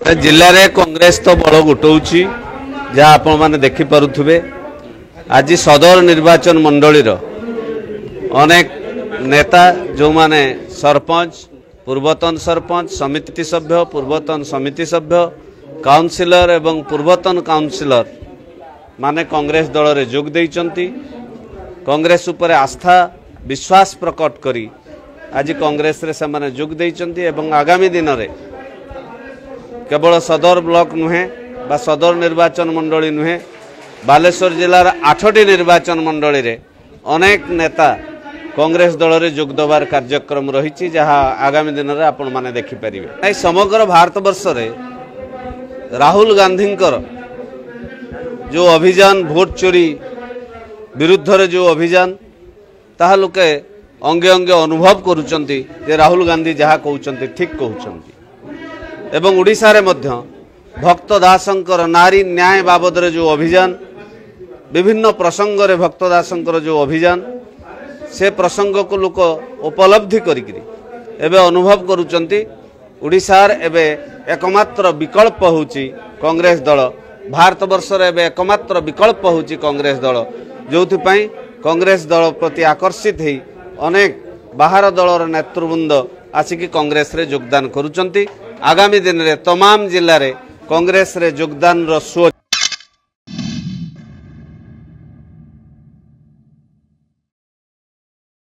जिले में कांग्रेस तो बड़ गोटौची जहाँ आपण मैंने देखिपे आज सदर निर्वाचन मंडलीर अनेक नेता जो माने सरपंच पूर्वतन सरपंच समिति सभ्य पूर्वतन समिति सभ्य काउंसिलर एवं पूर्वतन काउंसिलर माने कांग्रेस दल रे जोग देइचंती। कांग्रेस उपर आस्था विश्वास प्रकट करी आज कांग्रेस रे से माने जोग देइचंती एवं आगामी दिन रे केवल सदर ब्लॉक नुहे बा सदर निर्वाचन मंडली नुहे बालेश्वर जिलार 8टी निर्वाचन मंडली रे अनेक नेता कांग्रेस दल रे जोग देवार कार्यक्रम रही जहाँ आगामी दिन में आपण माने देखि परिबे। समग्र भारत वर्ष रे राहुल गांधी जो अभियान भोट चोरी विरुद्ध रे जो अभियान ताहा लोके अंगे अंगे अनुभव करुचंती जे राहुल गांधी जहाँ कहउचंती ठीक कहउचंती एवं ओडिशा रे मध्य भक्त दासंकर नारी न्याय बाबद रे जो अभियान विभिन्न प्रसंग रे भक्त दासंकर जो अभियान से प्रसंग को लोक उपलब्धि करिकरी एबे अनुभव करुचंती ओडिशार एबे एकमात्र विकल्प होची कांग्रेस दल भारत वर्ष रे एबे एकमात्र विकल्प होची कांग्रेस दल जोथि पई कांग्रेस दल प्रति आकर्षित हेई अनेक बाहर दलर नेतृवृंद आसिकी कांग्रेस रे योगदान करुचंती। आगामी दिन रे तमाम जिल्ला रे कांग्रेस रे योगदान रो